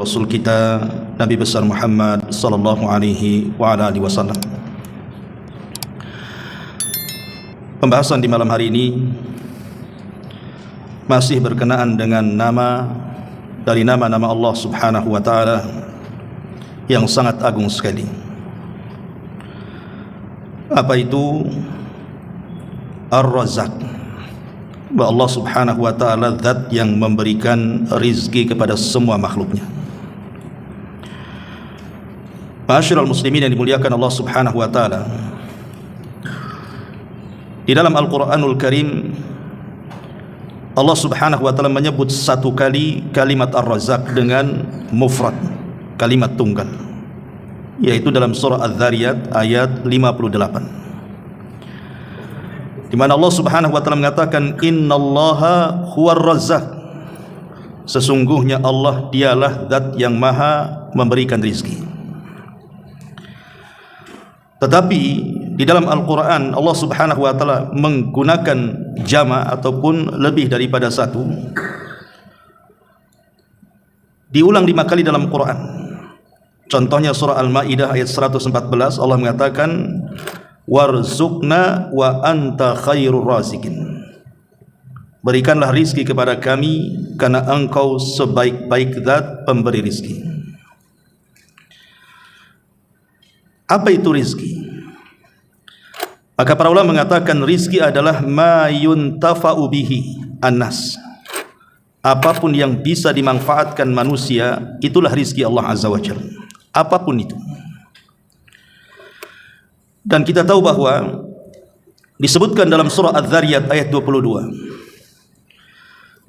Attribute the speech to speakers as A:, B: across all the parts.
A: Rasul kita Nabi besar Muhammad sallallahu alaihi wa ala alihi wasallam. Pembahasan di malam hari ini masih berkenaan dengan nama dari nama-nama Allah Subhanahu wa taala yang sangat agung sekali. Apa itu? Ar-Razzaq. Bahwa Allah Subhanahu wa taala zat yang memberikan rizki kepada semua makhluknya. Ma'asyiral muslimin yang dimuliakan Allah Subhanahu wa taala, di dalam Al-Qur'anul Karim Allah Subhanahu wa taala menyebut satu kali kalimat Ar-Razzaq dengan mufrad, kalimat tunggal, yaitu dalam surah Az-Zariyat ayat 58, di mana Allah Subhanahu wa taala mengatakan innallaha huwar razzaq, sesungguhnya Allah dialah zat yang maha memberikan rizki. Tetapi di dalam Al-Quran Allah Subhanahu wa taala menggunakan jama' ataupun lebih daripada satu, diulang 5 kali dalam Quran. Contohnya surah Al-Maidah ayat 114, Allah mengatakan warzuqna wa anta khairur raziqin, berikanlah rizki kepada kami karena engkau sebaik-baik zat pemberi rizki. Apa itu rizki? Maka para ulama mengatakan rizki adalah ma yuntafa'u bihi annas, apapun yang bisa dimanfaatkan manusia, itulah rizki Allah Azza wa Jalla, apapun itu. Dan kita tahu bahwa disebutkan dalam surah Az-Zariyat ayat 22,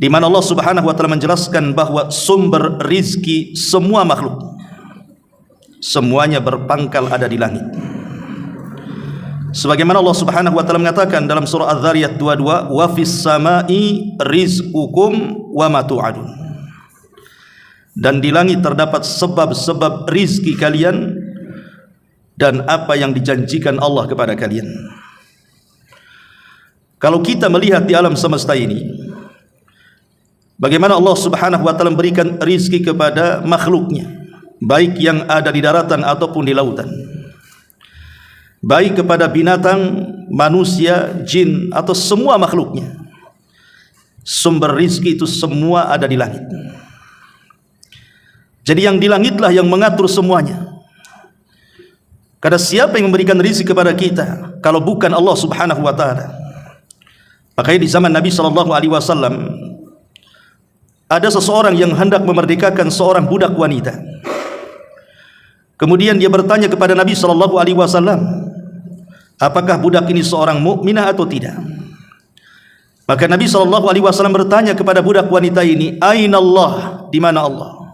A: di mana Allah Subhanahu wa taala menjelaskan bahwa sumber rizki semua makhluk, semuanya berpangkal ada di langit. Sebagaimana Allah Subhanahu wa taala mengatakan dalam surah Az-Zariyat 22, wa fis samai rizqukum wa ma tu'adun, dan di langit terdapat sebab-sebab rizki kalian dan apa yang dijanjikan Allah kepada kalian. Kalau kita melihat di alam semesta ini, bagaimana Allah Subhanahu wa taala memberikan rizki kepada makhluknya, baik yang ada di daratan ataupun di lautan, baik kepada binatang, manusia, jin, atau semua makhluknya, sumber rizki itu semua ada di langit. Jadi yang di langitlah yang mengatur semuanya. Karena siapa yang memberikan rizki kepada kita kalau bukan Allah Subhanahu wa taala? Makanya di zaman Nabi sallallahu alaihi wasallam ada seseorang yang hendak memerdekakan seorang budak wanita. Kemudian dia bertanya kepada Nabi sallallahu alaihi wasallam, apakah budak ini seorang mukminah atau tidak? Maka Nabi sallallahu alaihi wasallam bertanya kepada budak wanita ini, "Aina Allah?" Di mana Allah?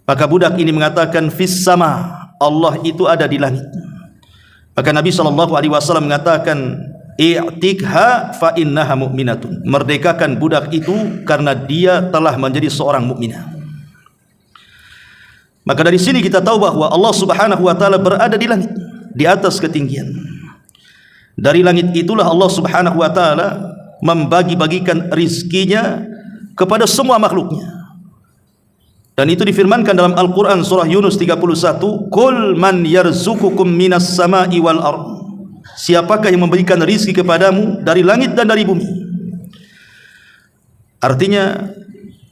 A: Maka budak ini mengatakan, "Fis sama." Allah itu ada di langit. Maka Nabi sallallahu alaihi wasallam mengatakan, "I'tikha fa innaha mu'minatun." Merdekakan budak itu karena dia telah menjadi seorang mukminah. Maka dari sini kita tahu bahwa Allah Subhanahu wa taala berada di langit, di atas ketinggian. Dari langit itulah Allah Subhanahu wa taala membagi-bagikan rizkinya kepada semua makhluknya. Dan itu difirmankan dalam Al-Quran surah Yunus 31, "Qul man yarzuqukum minas sama'i wal ard." Siapakah yang memberikan rizki kepadamu dari langit dan dari bumi? Artinya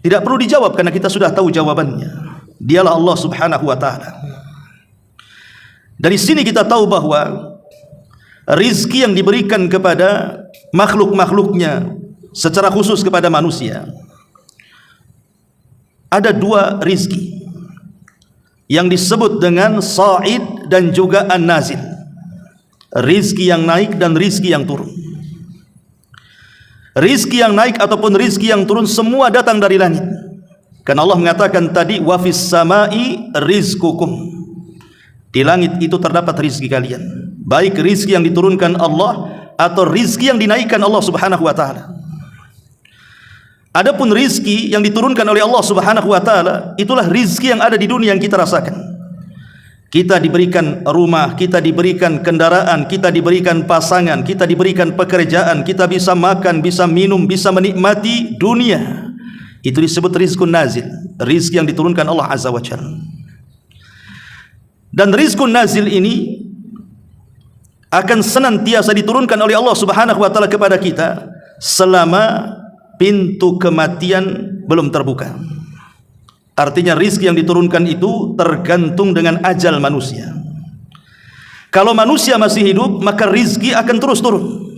A: tidak perlu dijawab karena kita sudah tahu jawabannya. Dialah Allah Subhanahu wa taala. Dari sini kita tahu bahwa rizki yang diberikan kepada makhluk-makhluknya, secara khusus kepada manusia, ada 2 rizki yang disebut dengan sa'id dan juga an-nazil, rizki yang naik dan rizki yang turun. Rizki yang naik ataupun rizki yang turun semua datang dari langit. Karena Allah mengatakan tadi, wa fis samai rizqukum, di langit itu terdapat rizki kalian, baik rizki yang diturunkan Allah atau rizki yang dinaikkan Allah Subhanahu wa taala. Adapun rizki yang diturunkan oleh Allah Subhanahu wa taala, itulah rizki yang ada di dunia yang kita rasakan. Kita diberikan rumah, kita diberikan kendaraan, kita diberikan pasangan, kita diberikan pekerjaan, kita bisa makan, bisa minum, bisa menikmati dunia. Itu disebut rizqun nazil, rizki yang diturunkan Allah Azza wa Jalla. Dan rizqun nazil ini akan senantiasa diturunkan oleh Allah Subhanahu wa taala kepada kita selama pintu kematian belum terbuka. Artinya rizki yang diturunkan itu tergantung dengan ajal manusia. Kalau manusia masih hidup, maka rizki akan terus turun.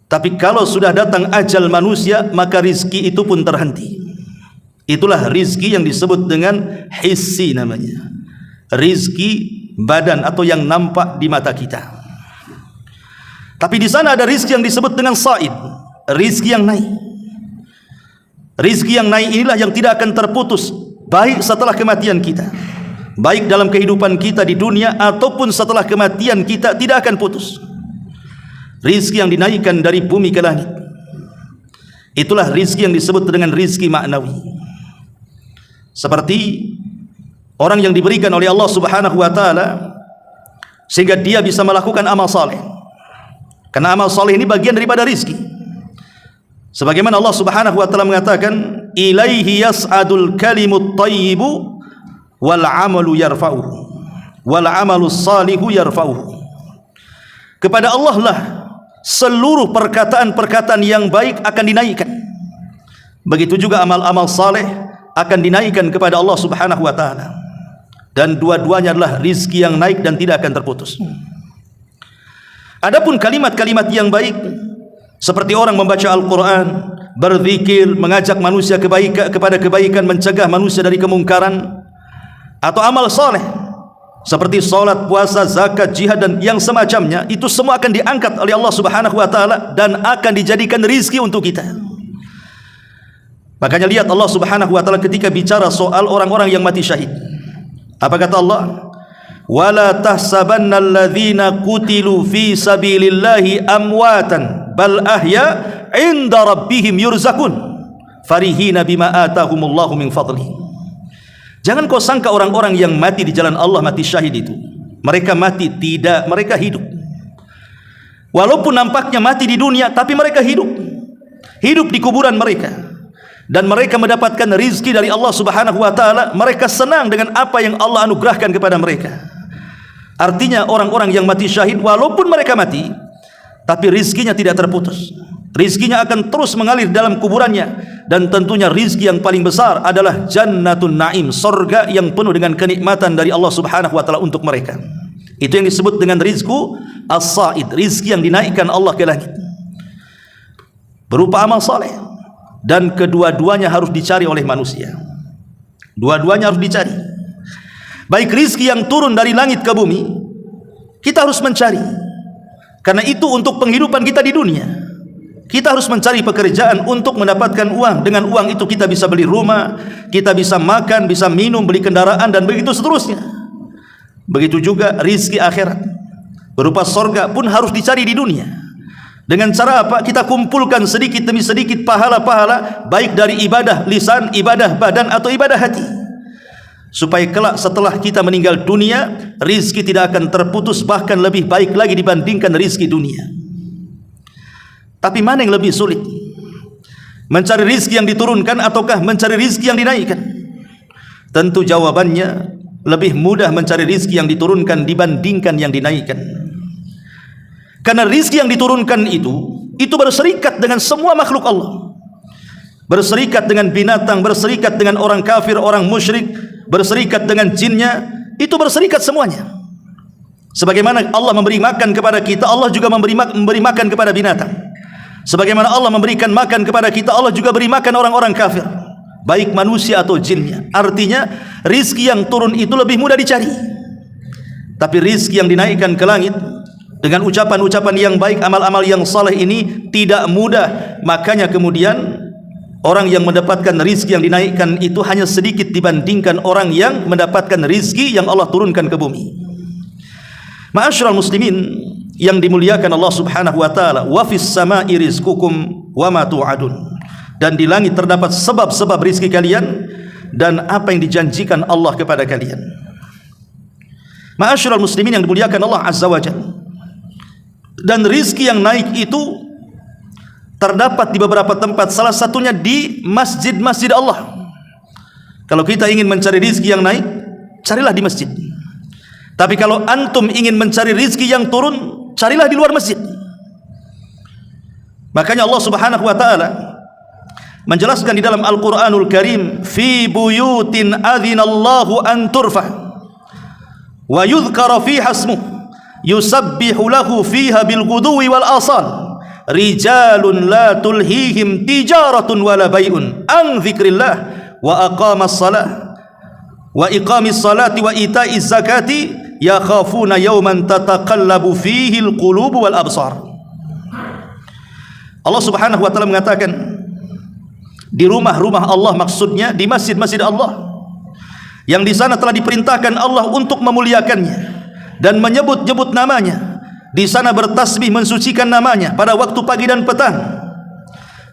A: Tapi kalau sudah datang ajal manusia, maka rizki itu pun terhenti. Itulah rizki yang disebut dengan hissi namanya. Rizki badan atau yang nampak di mata kita. Tapi di sana ada rizki yang disebut dengan said, rizki yang naik. Rizki yang naik inilah yang tidak akan terputus, baik setelah kematian kita, baik dalam kehidupan kita di dunia ataupun setelah kematian kita, tidak akan putus. Rizki yang dinaikkan dari bumi ke langit, itulah rizki yang disebut dengan rizki maknawi. Seperti orang yang diberikan oleh Allah Subhanahu wa taala sehingga dia bisa melakukan amal saleh. Karena amal saleh ini bagian daripada rizki. Sebagaimana Allah Subhanahu wa taala mengatakan, ilaihi yas'adul kalimut thayyibu wal 'amalu yarfa'uhu wal 'amalus salihu yarfa'uhu. Kepada Allah lah seluruh perkataan-perkataan yang baik akan dinaikkan. Begitu juga amal-amal saleh akan dinaikkan kepada Allah Subhanahu wa taala. Dan dua-duanya adalah rizki yang naik dan tidak akan terputus. Adapun kalimat-kalimat yang baik, seperti orang membaca Al-Quran, berzikir, mengajak manusia kepada kebaikan, mencegah manusia dari kemungkaran, atau amal soleh seperti salat, puasa, zakat, jihad dan yang semacamnya, itu semua akan diangkat oleh Allah Subhanahu wa taala dan akan dijadikan rizki untuk kita. Makanya lihat Allah Subhanahu wa taala ketika bicara soal orang-orang yang mati syahid. Apa kata Allah? Wala tahsabanna alladhina qutilu fi sabilillahi amwatan bal ahya inda rabbihim yurzakun farihina bima atahumullahu min fadli. Jangan kau sangka orang-orang yang mati di jalan Allah mati syahid itu mereka mati, tidak, mereka hidup. Walaupun nampaknya mati di dunia, tapi mereka hidup di kuburan mereka, dan mereka mendapatkan rizki dari Allah Subhanahu wa taala. Mereka senang dengan apa yang Allah anugerahkan kepada mereka. Artinya orang-orang yang mati syahid, walaupun mereka mati, tapi rizkinya tidak terputus. Rizkinya akan terus mengalir dalam kuburannya. Dan tentunya rizki yang paling besar adalah jannatun na'im, sorga yang penuh dengan kenikmatan dari Allah Subhanahu wa ta'ala untuk mereka. Itu yang disebut dengan rizku as-sa'id, rizki yang dinaikkan Allah ke langit berupa amal saleh. Dan kedua-duanya harus dicari oleh manusia. Dua-duanya harus dicari. Baik rizki yang turun dari langit ke bumi, kita harus mencari. Karena itu untuk penghidupan kita di dunia. Kita harus mencari pekerjaan untuk mendapatkan uang. Dengan uang itu kita bisa beli rumah, kita bisa makan, bisa minum, beli kendaraan, dan begitu seterusnya. Begitu juga rizki akhirat berupa sorga pun harus dicari di dunia. Dengan cara apa? Kita kumpulkan sedikit demi sedikit pahala-pahala, baik dari ibadah lisan, ibadah badan, atau ibadah hati, supaya kelak setelah kita meninggal dunia, rizki tidak akan terputus, bahkan lebih baik lagi dibandingkan rizki dunia. Tapi mana yang lebih sulit? Mencari rizki yang diturunkan ataukah mencari rizki yang dinaikkan? Tentu jawabannya lebih mudah mencari rizki yang diturunkan dibandingkan yang dinaikkan. Karena rizki yang diturunkan itu berserikat dengan semua makhluk Allah. Berserikat dengan binatang, berserikat dengan orang kafir, orang musyrik, berserikat dengan jinnya, itu berserikat semuanya. Sebagaimana Allah memberi makan kepada kita, Allah juga memberi makan kepada binatang. Sebagaimana Allah memberikan makan kepada kita, Allah juga beri makan orang-orang kafir, baik manusia atau jinnya. Artinya rizki yang turun itu lebih mudah dicari. Tapi rizki yang dinaikkan ke langit dengan ucapan-ucapan yang baik, amal-amal yang saleh ini tidak mudah. Makanya kemudian orang yang mendapatkan rizki yang dinaikkan itu hanya sedikit dibandingkan orang yang mendapatkan rizki yang Allah turunkan ke bumi. Ma'asyiral muslimin yang dimuliakan Allah Subhanahu wa taala, wa fis sama'i rizqukum wa ma tu'adun. Dan di langit terdapat sebab-sebab rizki kalian dan apa yang dijanjikan Allah kepada kalian. Ma'asyiral muslimin yang dimuliakan Allah Azza wa Jalla. Dan rizki yang naik itu terdapat di beberapa tempat, salah satunya di masjid-masjid Allah. Kalau kita ingin mencari rizki yang naik, carilah di masjid. Tapi kalau antum ingin mencari rizki yang turun, carilah di luar masjid. Makanya Allah Subhanahu wa ta'ala menjelaskan di dalam Al-Quranul Karim, fi buyutin adzinallahu an turfa wa yudhkara fiha ismuh yusabbihu lahu fiha bil ghuduwi wal asal rijalun la tulhihim tijaratun wala bai'un an dzikrillah wa aqamas salah wa iqamis salati wa ita'iz zakati yakhafuna yawman tataqallabu fihi al qulubu wal absar. Allah Subhanahu wa ta'ala mengatakan, di rumah-rumah Allah, maksudnya di masjid-masjid Allah, yang di sana telah diperintahkan Allah untuk memuliakannya dan menyebut-nyebut namanya, di sana bertasbih mensucikan namanya pada waktu pagi dan petang.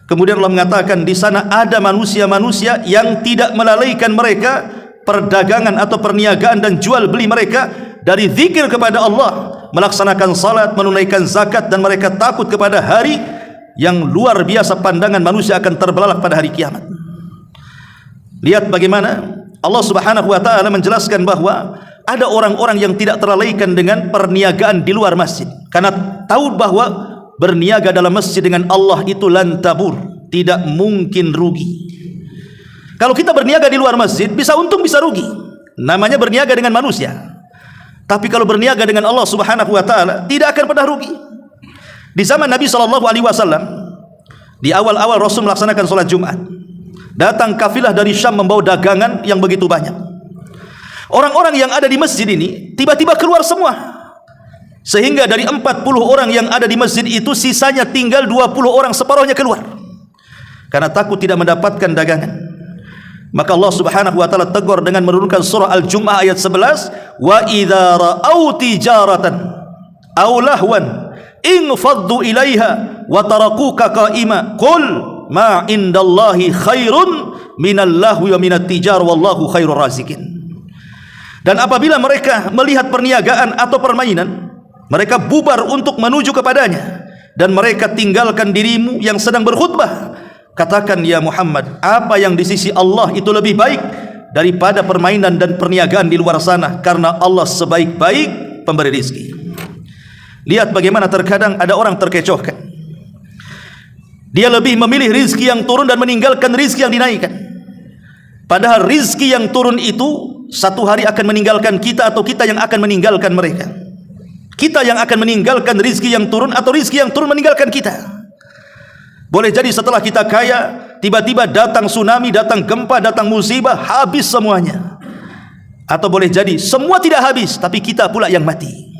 A: Kemudian Allah mengatakan, di sana ada manusia-manusia yang tidak melalaikan mereka perdagangan atau perniagaan dan jual beli mereka dari zikir kepada Allah, melaksanakan salat, menunaikan zakat, dan mereka takut kepada hari yang luar biasa pandangan manusia akan terbelalak pada hari kiamat. Lihat bagaimana Allah Subhanahu wa ta'ala menjelaskan bahwa ada orang-orang yang tidak terlalaikan dengan perniagaan di luar masjid, karena tahu bahwa berniaga dalam masjid dengan Allah itu lan tabur, tidak mungkin rugi. Kalau kita berniaga di luar masjid, bisa untung bisa rugi, namanya berniaga dengan manusia. Tapi kalau berniaga dengan Allah Subhanahu wa ta'ala, tidak akan pernah rugi. Di zaman Nabi SAW, di awal-awal Rasul melaksanakan sholat Jumat, datang kafilah dari Syam membawa dagangan yang begitu banyak. Orang-orang yang ada di masjid ini tiba-tiba keluar semua, sehingga dari 40 orang yang ada di masjid itu, sisanya tinggal 20 orang, separuhnya keluar karena takut tidak mendapatkan dagangan. Maka Allah Subhanahu wa ta'ala tegur dengan menurunkan surah Al-Jum'ah ayat 11, wa idza ra'au tijaratan aw lahwan infaddu ilaiha wa tarakuka qa'ima qul ma indallahi khairun minal lahwi wa minat tijar wallahu khairur razikin. Dan apabila mereka melihat perniagaan atau permainan, mereka bubar untuk menuju kepadanya, dan mereka tinggalkan dirimu yang sedang berkhutbah. Katakan ya Muhammad, apa yang di sisi Allah itu lebih baik daripada permainan dan perniagaan di luar sana, karena Allah sebaik-baik pemberi rizki. Lihat bagaimana terkadang ada orang terkecohkan, dia lebih memilih rizki yang turun dan meninggalkan rizki yang dinaikkan. Padahal rizki yang turun itu satu hari akan meninggalkan kita, atau kita yang akan meninggalkan mereka. Kita yang akan meninggalkan rizki yang turun, atau rizki yang turun meninggalkan kita. Boleh jadi setelah kita kaya, tiba-tiba datang tsunami, datang gempa, datang musibah, habis semuanya. Atau boleh jadi semua tidak habis, tapi kita pula yang mati.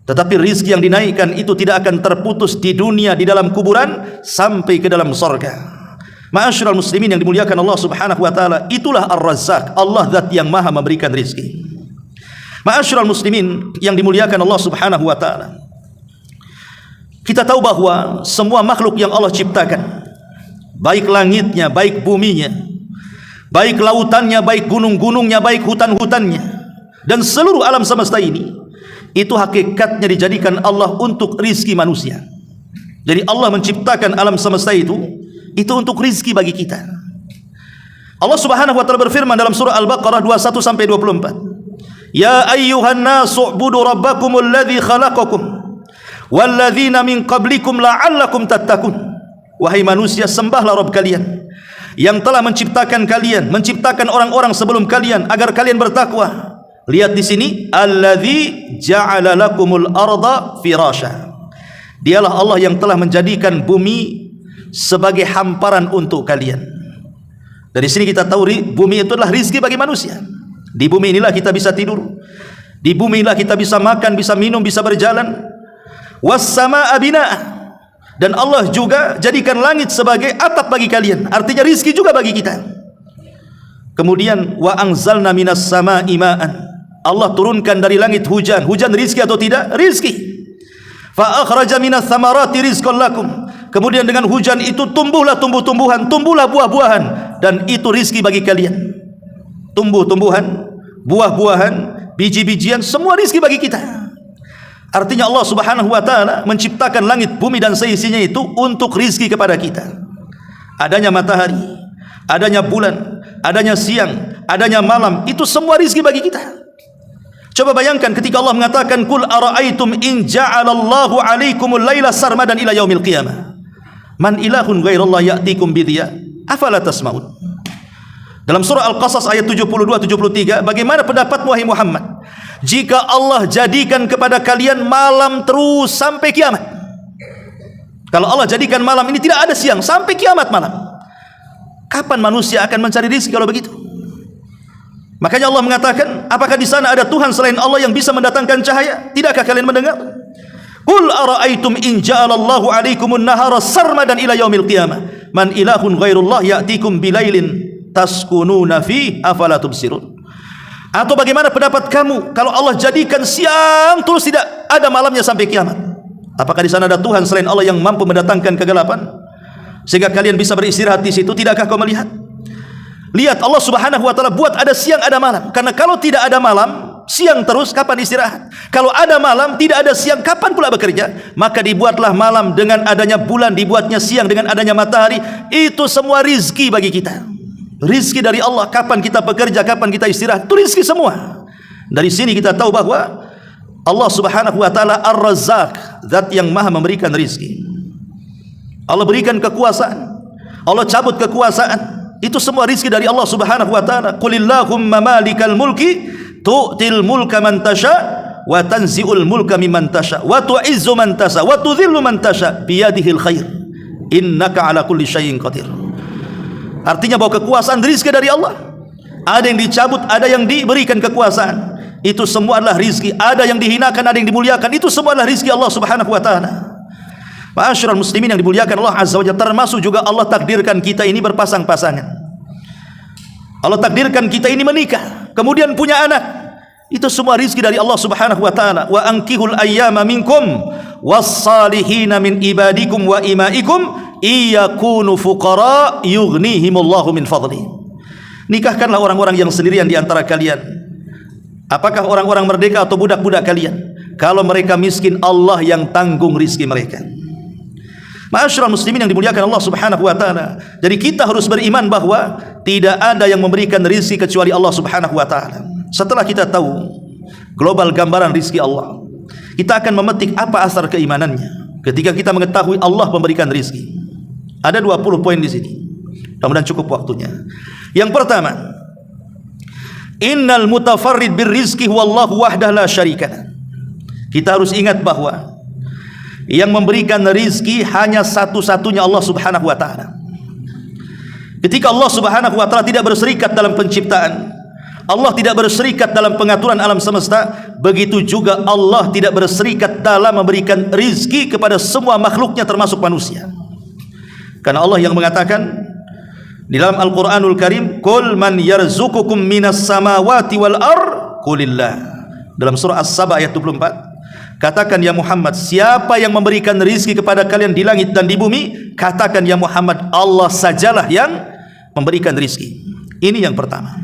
A: Tetapi rizki yang dinaikkan itu tidak akan terputus di dunia, di dalam kuburan, sampai ke dalam surga. Ma'asyiral muslimin yang dimuliakan Allah Subhanahu wa ta'ala, itulah Ar-Razzaq, Allah zat yang maha memberikan rizki. Ma'asyiral muslimin yang dimuliakan Allah Subhanahu wa ta'ala, kita tahu bahwa semua makhluk yang Allah ciptakan, baik langitnya, baik buminya, baik lautannya, baik gunung-gunungnya, baik hutan-hutannya, dan seluruh alam semesta ini, itu hakikatnya dijadikan Allah untuk rizki manusia. Jadi Allah menciptakan alam semesta itu untuk rizki bagi kita. Allah Subhanahu wa ta'ala berfirman dalam surah Al-Baqarah 21-24, ya ayyuhan nasu ubudu rabbakumul ladzi khalaqakum walladzina min qablikum la'allakum tattaqun. Wahai manusia, sembahlah Rabb kalian yang telah menciptakan kalian, menciptakan orang-orang sebelum kalian, agar kalian bertakwa. Lihat di sini, alladzi ja'ala lakumul arda firasha. Dialah Allah yang telah menjadikan bumi sebagai hamparan untuk kalian. Dari sini kita tahu bumi itu adalah rizki bagi manusia. Di bumi inilah kita bisa tidur, di bumi inilah kita bisa makan, bisa minum, bisa berjalan. Was-samaa'a binaa'a. Dan Allah juga jadikan langit sebagai atap bagi kalian, artinya rizki juga bagi kita. Kemudian wa anzalna minas samaa'i ma'an. Allah turunkan dari langit hujan. Hujan rizki atau tidak? Rizki. Fa akhraja minas thamarati rizqan lakum. Kemudian dengan hujan itu tumbuhlah tumbuh-tumbuhan, tumbuhlah buah-buahan, dan itu rizki bagi kalian. Tumbuh-tumbuhan, buah-buahan, biji-bijian, semua rizki bagi kita. Artinya Allah Subhanahu wa taala menciptakan langit, bumi dan seisinya itu untuk rizki kepada kita. Adanya matahari, adanya bulan, adanya siang, adanya malam, itu semua rizki bagi kita. Coba bayangkan ketika Allah mengatakan kul ara'aitum in ja'alallahu 'alaikumul laila sarmadan ila yaumil qiyamah man ilahun ghairallah ya'tikum bidhiya afala tasma'un. Dalam surah Al-Qasas ayat 72-73, bagaimana pendapatmu wahai Muhammad jika Allah jadikan kepada kalian malam terus sampai kiamat? Kalau Allah jadikan malam ini tidak ada siang sampai kiamat malam, kapan manusia akan mencari rezeki kalau begitu? Makanya Allah mengatakan, apakah di sana ada Tuhan selain Allah yang bisa mendatangkan cahaya? Tidakkah kalian mendengar? Qul ara'aitum in ja'alallahu 'alaikumun nahara sarmadan ila yaumil qiyamah man ilahun ghairullah ya'tikum bilailin taskununa fi afala tubsirun. Atau bagaimana pendapat kamu kalau Allah jadikan siang terus tidak ada malamnya sampai kiamat? Apakah di sana ada Tuhan selain Allah yang mampu mendatangkan kegelapan sehingga kalian bisa beristirahat di situ? Tidakkah kau melihat? Lihat, Allah Subhanahu wa taala buat ada siang ada malam. Karena kalau tidak ada malam, siang terus, kapan istirahat? Kalau ada malam, tidak ada siang, kapan pula bekerja? Maka dibuatlah malam dengan adanya bulan, dibuatnya siang dengan adanya matahari. Itu semua rizki bagi kita. Rizki dari Allah. Kapan kita bekerja, kapan kita istirahat, itu rizki semua. Dari sini kita tahu bahwa Allah Subhanahu wa taala Ar-Razzaq, zat yang maha memberikan rizki. Allah berikan kekuasaan, Allah cabut kekuasaan. Itu semua rizki dari Allah Subhanahu wa taala. Qulillahumma malikal mulki tu'til mulka man tasha wa tanzi'ul mulka mimman tasha wa tu'izzu man tasha wa tudhillu man tasha biyadihil khair innaka ala kulli syai'in qadir. Artinya bahwa kekuasaan rizki dari Allah. Ada yang dicabut, ada yang diberikan kekuasaan. Itu semua adalah rizki. Ada yang dihinakan, ada yang dimuliakan. Itu semua adalah rizki Allah Subhanahu wa taala. Ma'asyiral muslimin yang dimuliakan Allah Azza wa Jalla, termasuk juga Allah takdirkan kita ini berpasang-pasangan. Allah takdirkan kita ini menikah, kemudian punya anak. Itu semua rizki dari Allah Subhanahu wa taala. Wa ankihul ayyama minkum was-salihina min ibadikum wa imaikum iyakunu fuqara yughnihimullahu min fadli. Nikahkanlah orang-orang yang sendirian di antara kalian. Apakah orang-orang merdeka atau budak-budak kalian? Kalau mereka miskin, Allah yang tanggung rizki mereka. Ma'asyiral muslimin yang dimuliakan Allah Subhanahu wa taala. Jadi kita harus beriman bahwa tidak ada yang memberikan rizki kecuali Allah Subhanahu wa taala. Setelah kita tahu global gambaran rizki Allah, kita akan memetik apa asar keimanannya ketika kita mengetahui Allah memberikan rizki. Ada 20 poin di sini. Mudah-mudahan cukup waktunya. Yang pertama, innal mutafarrid birrizqi huwallahu wahdahu la syarika. Kita harus ingat bahwa yang memberikan rizki hanya satu-satunya Allah Subhanahu wa taala. Ketika Allah Subhanahu wa taala tidak berserikat dalam penciptaan, Allah tidak berserikat dalam pengaturan alam semesta, begitu juga Allah tidak berserikat dalam memberikan rizki kepada semua makhluknya termasuk manusia. Karena Allah yang mengatakan di dalam Al-Qur'anul Karim, "Qul man yarzuqukum minas samawati wal ardh qulillah." Dalam surah As-Saba ayat 24, katakan ya Muhammad, siapa yang memberikan rizki kepada kalian di langit dan di bumi? Katakan ya Muhammad, Allah sajalah yang memberikan rizki. Ini yang pertama.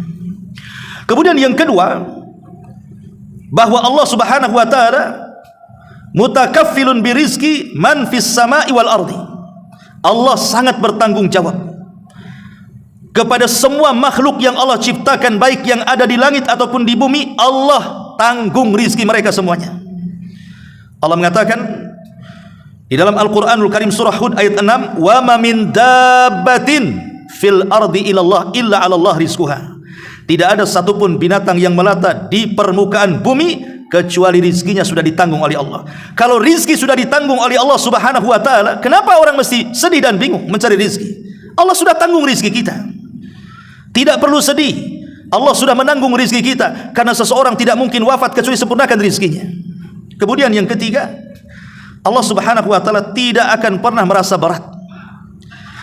A: Kemudian yang kedua, bahwa Allah Subhanahu wa taala mutakaffilun birizki man fis sama'i wal ardi. Allah sangat bertanggung jawab kepada semua makhluk yang Allah ciptakan, baik yang ada di langit ataupun di bumi. Allah tanggung rizki mereka semuanya. Allah mengatakan di dalam Al-Qur'anul Karim surah Hud ayat 6, "Wa ma min dabbatin fil ardi illallah illa 'alallah rizquha." Tidak ada satupun binatang yang melata di permukaan bumi kecuali rizkinya sudah ditanggung oleh Allah. Kalau rizki sudah ditanggung oleh Allah Subhanahu wa taala, kenapa orang mesti sedih dan bingung mencari rizki? Allah sudah tanggung rizki kita. Tidak perlu sedih. Allah sudah menanggung rizki kita, karena seseorang tidak mungkin wafat kecuali sempurnakan rizkinya. Kemudian yang ketiga, Allah Subhanahu wa taala tidak akan pernah merasa berat.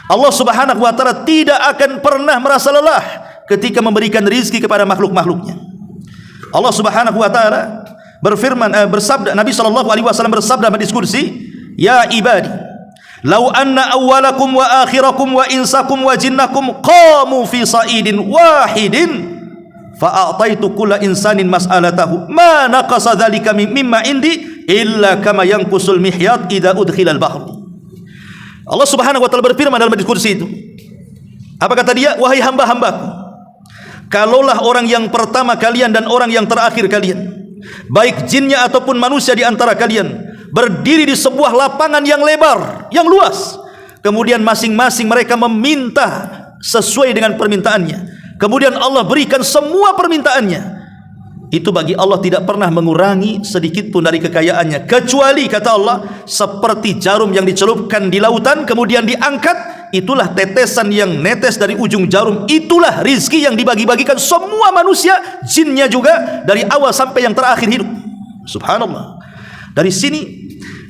A: Allah Subhanahu wa taala tidak akan pernah merasa lelah ketika memberikan rizki kepada makhluk-makhluknya. Allah Subhanahu wa taala berfirman, bersabda, Nabi sallallahu alaihi wasallam bersabda dalam hadis qudsi, "Ya ibadi, law anna awwalakum wa akhirakum wa insakum wa jinnakum qamu fi sa'idin wahidin fa a'taitu kulla insanin mas'alatahu ma naqasa dzalika mimma indi illa kama yanqusul mihyat idza udkhilal bahr. Allah Subhanahu wa taala berfirman dalam hadis qudsi itu. Apa kata dia? Wahai hamba-hambaku, kalaulah orang yang pertama kalian dan orang yang terakhir kalian, baik jinnya ataupun manusia di antara kalian, berdiri di sebuah lapangan yang lebar, yang luas, kemudian masing-masing mereka meminta sesuai dengan permintaannya, kemudian Allah berikan semua permintaannya, itu bagi Allah tidak pernah mengurangi sedikit pun dari kekayaannya, kecuali kata Allah seperti jarum yang dicelupkan di lautan kemudian diangkat, itulah tetesan yang netes dari ujung jarum, itulah rizki yang dibagi-bagikan semua manusia, jinnya juga, dari awal sampai yang terakhir hidup. Subhanallah. Dari sini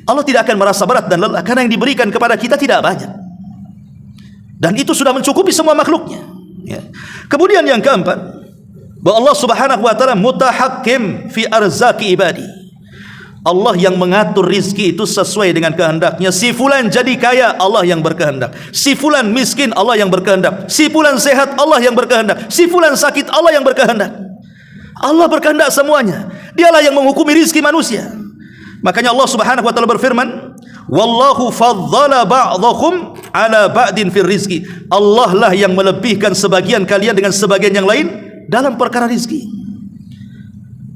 A: Allah tidak akan merasa berat dan lelah, karena yang diberikan kepada kita tidak banyak, dan itu sudah mencukupi semua makhluknya, ya. Kemudian yang keempat, bahwa Allah Subhanahu wa taala mutahakkim fi arzaki ibadi. Allah yang mengatur rizki itu sesuai dengan kehendaknya. Si fulan jadi kaya, Allah yang berkehendak. Si fulan miskin, Allah yang berkehendak. Si fulan sehat, Allah yang berkehendak. Si fulan sakit, Allah yang berkehendak. Allah berkehendak semuanya. Dialah yang menghukumi rizki manusia. Makanya Allah Subhanahu wa taala berfirman, wallahu faddala ba'dakum ala ba'din fir rizki. Allah lah yang melebihkan sebagian kalian dengan sebagian yang lain dalam perkara rizki.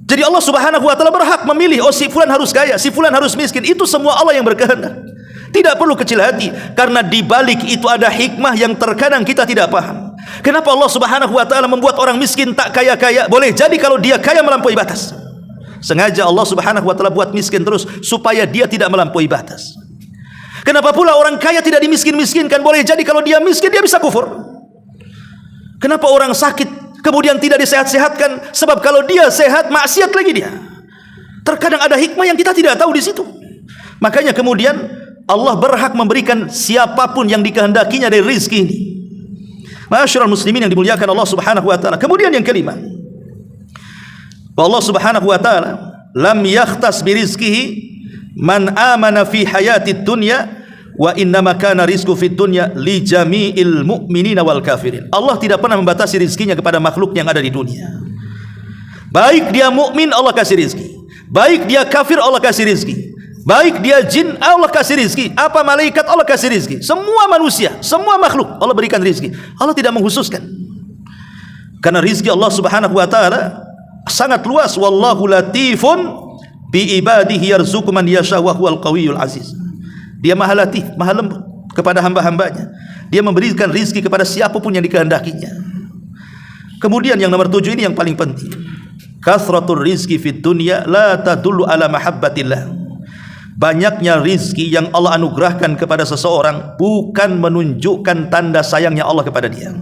A: Jadi Allah Subhanahu wa taala berhak memilih, oh si fulan harus kaya, si fulan harus miskin. Itu semua Allah yang berkehendak. Tidak perlu kecil hati, karena di balik itu ada hikmah yang terkadang kita tidak paham. Kenapa Allah Subhanahu wa taala membuat orang miskin tak kaya-kaya? Boleh jadi kalau dia kaya melampaui batas. Sengaja Allah Subhanahu wa taala buat miskin terus supaya dia tidak melampaui batas. Kenapa pula orang kaya tidak dimiskin-miskinkan? Boleh jadi kalau dia miskin dia bisa kufur. Kenapa orang sakit kemudian tidak disehat-sehatkan? Sebab kalau dia sehat, maksiat lagi dia. Terkadang ada hikmah yang kita tidak tahu di situ. Makanya kemudian Allah berhak memberikan siapapun yang dikehendakinya dari rizki ini. Ma'asyiral muslimin yang dimuliakan Allah Subhanahu wa taala. Kemudian yang kelima, Allah Subhanahu wa taala lam yakhtas bi rizqihi man amana fi hayatid dunya wa innama kana rizqu fid dunya li jami'il mu'minina wal kafirin. Allah tidak pernah membatasi rizkinya kepada makhluk yang ada di dunia. Baik dia mukmin, Allah kasih rizki. Baik dia kafir, Allah kasih rizki. Baik dia jin, Allah kasih rizki. Apa malaikat, Allah kasih rizki. Semua manusia, semua makhluk Allah berikan rizki. Allah tidak menghususkan, karena rizki Allah Subhanahu wa taala sangat luas. Wallahu latifun bi ibadihi yarzuqu man yasha wa huwal qawiyul aziz. Dia maha latif, maha lembut kepada hamba-hambanya. Dia memberikan rizki kepada siapapun yang dikehendakinya. Kemudian yang nomor 7 ini yang paling penting. Kasratul rizki fid dunya la tadullu ala mahabbatillah. Banyaknya rizki yang Allah anugerahkan kepada seseorang bukan menunjukkan tanda sayangnya Allah kepada dia.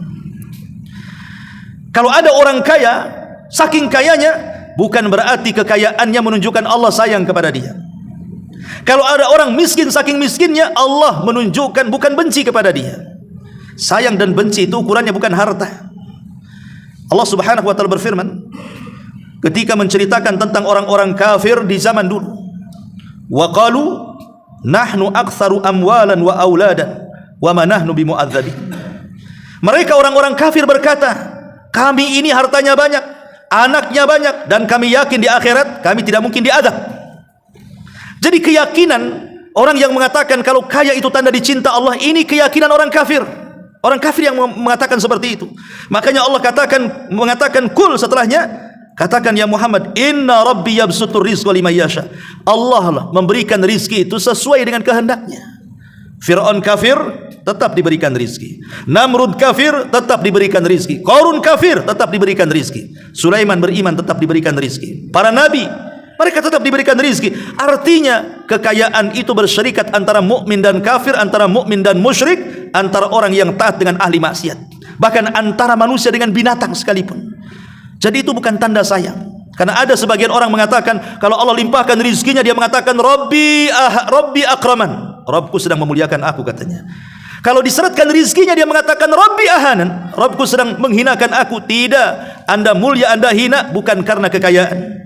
A: Kalau ada orang kaya, saking kayanya, bukan berarti kekayaannya menunjukkan Allah sayang kepada dia. Kalau ada orang miskin, saking miskinnya, Allah menunjukkan bukan benci kepada dia. Sayang dan benci itu ukurannya bukan harta. Allah Subhanahu wa taala berfirman ketika menceritakan tentang orang-orang kafir di zaman dulu, wa qalu nahnu aktsaru amwalan wa auladan wa ma nahnu bimu'adzabin. Mereka orang-orang kafir berkata, kami ini hartanya banyak, anaknya banyak, dan kami yakin di akhirat kami tidak mungkin diadab. Jadi keyakinan orang yang mengatakan kalau kaya itu tanda dicinta Allah, ini keyakinan orang kafir. Orang kafir yang mengatakan seperti itu. Makanya Allah mengatakan kul setelahnya, katakan ya Muhammad, inna rabbi yabsutur rizqa liman yasha. Allah lah memberikan rizki itu sesuai dengan kehendaknya. Fir'aun kafir tetap diberikan rizki. Namrud kafir tetap diberikan rizki. Qarun kafir tetap diberikan rizki. Sulaiman beriman tetap diberikan rizki. Para nabi mereka tetap diberikan rizki. Artinya kekayaan itu berserikat antara mukmin dan kafir, antara mukmin dan musyrik, antara orang yang taat dengan ahli maksiat, bahkan antara manusia dengan binatang sekalipun. Jadi itu bukan tanda sayang. Karena ada sebagian orang mengatakan kalau Allah limpahkan rizkinya, dia mengatakan Rabbi akraman, Rabbku sedang memuliakan aku, katanya. Kalau diseretkan rizkinya, dia mengatakan Rabbi ahanan, Rabbku sedang menghinakan aku. Tidak, Anda mulia, Anda hina bukan karena kekayaan.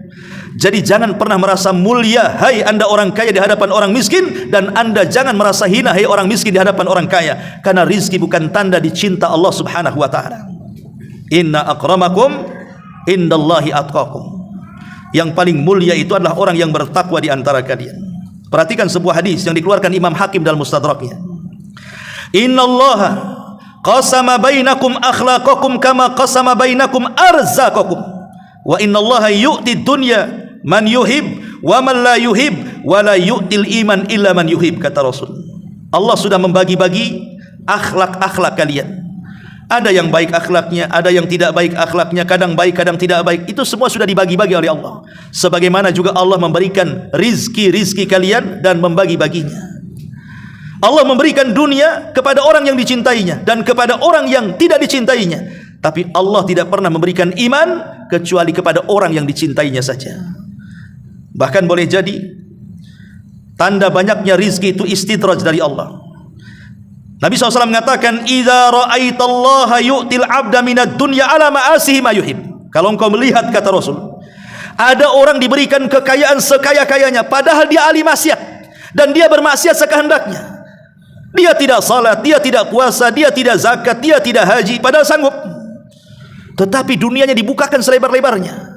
A: Jadi jangan pernah merasa mulia, hai Anda orang kaya di hadapan orang miskin, dan Anda jangan merasa hina, hai orang miskin di hadapan orang kaya. Karena rizki bukan tanda dicinta Allah Subhanahu wa taala. Inna akramakum indallahi atqakum. Yang paling mulia itu adalah orang yang bertakwa di antara kalian. Perhatikan sebuah hadis yang dikeluarkan Imam Hakim dalam Mustadraknya. Innallaha qasama bainakum akhlaqakum kama qasama bainakum arzaqakum. Wa innallaha yu'ti dunya man yuhib wa man la yuhib wa la yu'til iman illa man yuhib, kata Rasul. Allah sudah membagi-bagi akhlak-akhlak kalian. Ada yang baik akhlaknya, ada yang tidak baik akhlaknya, kadang baik, kadang tidak baik. Itu semua sudah dibagi-bagi oleh Allah. Sebagaimana juga Allah memberikan rizki kalian dan membagi-baginya. Allah memberikan dunia kepada orang yang dicintainya dan kepada orang yang tidak dicintainya. Tapi Allah tidak pernah memberikan iman kecuali kepada orang yang dicintainya saja. Bahkan boleh jadi tanda banyaknya rizki itu istidraj dari Allah. Nabi SAW mengatakan, "Idza ra'aitallaha yu'til 'abda minad dunya 'ala ma'asihi ma yuhib." Kalau engkau melihat, kata Rasul, ada orang diberikan kekayaan sekaya-kayanya padahal dia ahli maksiat dan dia bermaksiat sekehendaknya. Dia tidak salat, dia tidak puasa, dia tidak zakat, dia tidak haji, padahal sanggup. Tetapi dunianya dibukakan selebar-lebarnya.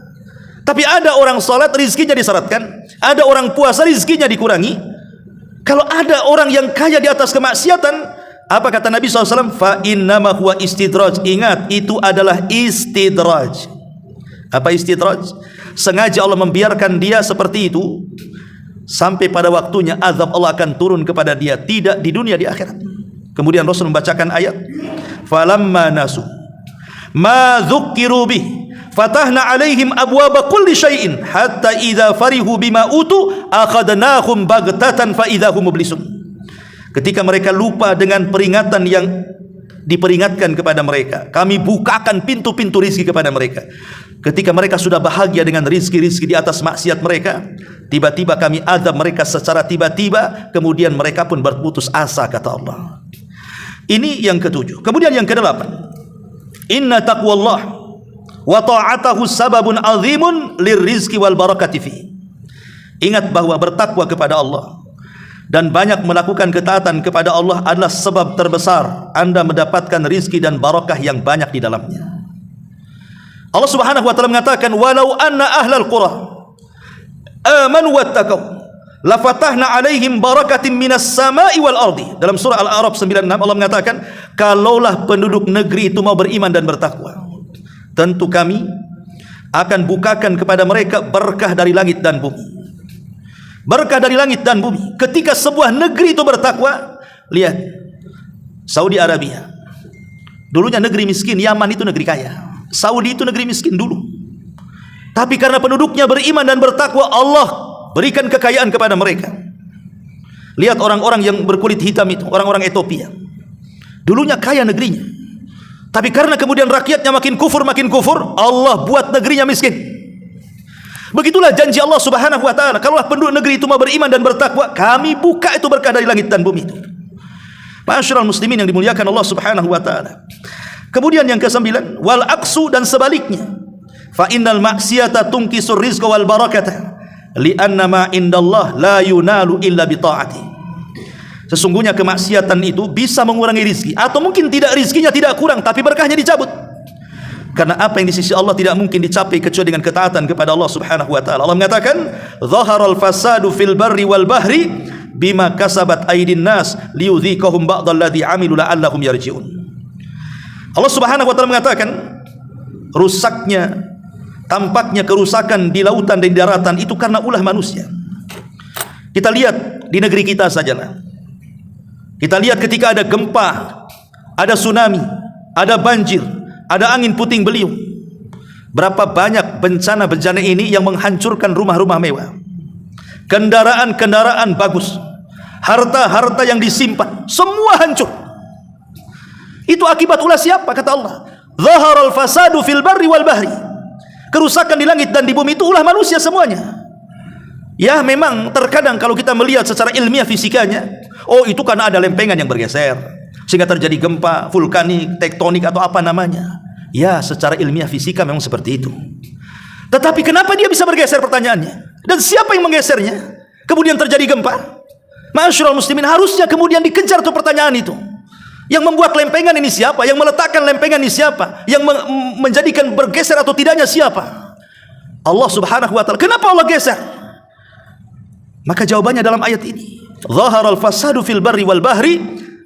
A: Tapi ada orang salat, rizkinya disyaratkan. Ada orang puasa, rizkinya dikurangi. Kalau ada orang yang kaya di atas kemaksiatan, apa kata Nabi SAW? Fa innama huwa istidraj. Ingat, itu adalah istidraj. Apa istidraj? Sengaja Allah membiarkan dia seperti itu sampai pada waktunya azab Allah akan turun kepada dia, tidak di dunia, di akhirat. Kemudian Rasul membacakan ayat, falamma nasu ma dzukkiru bih fatahna alaihim abwaba kulli syai'in hatta idza farihu bima utu akhadnahum baghtatan fa idza hum mublisun. Ketika mereka lupa dengan peringatan yang diperingatkan kepada mereka, kami bukakan pintu-pintu rizki kepada mereka. Ketika mereka sudah bahagia dengan rizki-rizki di atas maksiat mereka, tiba-tiba kami azab mereka secara tiba-tiba, kemudian mereka pun berputus asa, kata Allah. Ini yang ketujuh. Kemudian yang kedelapan, inna taqwallah wa ta'atahu sababun azimun lirrizki wal barakati fi. Ingat bahwa bertakwa kepada Allah dan banyak melakukan ketaatan kepada Allah adalah sebab terbesar Anda mendapatkan rizki dan barakah yang banyak di dalamnya. Allah Subhanahu wa taala mengatakan, walau anna ahlal qura amanu wattaqau lafatahna alaihim barakatin minas samai wal ardi. Dalam surah Al-A'raf 96 Allah mengatakan, kalaulah penduduk negeri itu mau beriman dan bertakwa, tentu kami akan bukakan kepada mereka berkah dari langit dan bumi. Berkah dari langit dan bumi. Ketika sebuah negeri itu bertakwa, lihat Saudi Arabia, dulunya negeri miskin. Yaman itu negeri kaya, Saudi itu negeri miskin dulu. Tapi karena penduduknya beriman dan bertakwa, Allah berikan kekayaan kepada mereka. Lihat orang-orang yang berkulit hitam itu, orang-orang Ethiopia, dulunya kaya negerinya, tapi karena kemudian rakyatnya makin kufur, Allah buat negerinya miskin. Begitulah janji Allah Subhanahu wa taala, kalau penduduk negeri itu mau beriman dan bertakwa, kami buka itu berkah dari langit dan bumi itu. Ma'asyiral muslimin yang dimuliakan Allah Subhanahu wa taala. Kemudian yang ke-9, wal aqsu, dan sebaliknya, fa innal maksiyata tunkisur rizqa wal barakata li'anna ma indallah la yunalu illa bi ta'ati. Sesungguhnya kemaksiatan itu bisa mengurangi rizki, atau mungkin tidak, rizkinya tidak kurang tapi berkahnya dicabut. Karena apa yang di sisi Allah tidak mungkin dicapai kecuali dengan ketaatan kepada Allah Subhanahu wa taala. Allah mengatakan, "Dhaharal fasadu fil barri wal bahri bima kasabat aydin nas liyudhiqahum ba'dalladzi 'amilu la'allahum yarji'un." Allah Subhanahu wa taala mengatakan, rusaknya, tampaknya kerusakan di lautan dan di daratan itu karena ulah manusia. Kita lihat di negeri kita sajalah. Kita lihat ketika ada gempa, ada tsunami, ada banjir, ada angin puting beliung, berapa banyak bencana-bencana ini yang menghancurkan rumah-rumah mewah, kendaraan-kendaraan bagus, harta-harta yang disimpan, semua hancur. Itu akibat ulah siapa? Kata Allah, zaharal fasadu fil barri wal bahri. Kerusakan di langit dan di bumi itu ulah manusia semuanya. Ya memang terkadang kalau kita melihat secara ilmiah fisikanya, oh itu karena ada lempengan yang bergeser sehingga terjadi gempa, vulkanik, tektonik, atau apa namanya. Ya, secara ilmiah fisika memang seperti itu. Tetapi kenapa dia bisa bergeser, pertanyaannya? Dan siapa yang menggesernya? Kemudian terjadi gempa. Ma'asyiral muslimin, harusnya kemudian dikejar tuh pertanyaan itu. Yang membuat lempengan ini siapa? Yang meletakkan lempengan ini siapa? Yang menjadikan bergeser atau tidaknya siapa? Allah Subhanahu wa taala. Kenapa Allah geser? Maka jawabannya dalam ayat ini. Zaharal fasadu fil barri wal bahri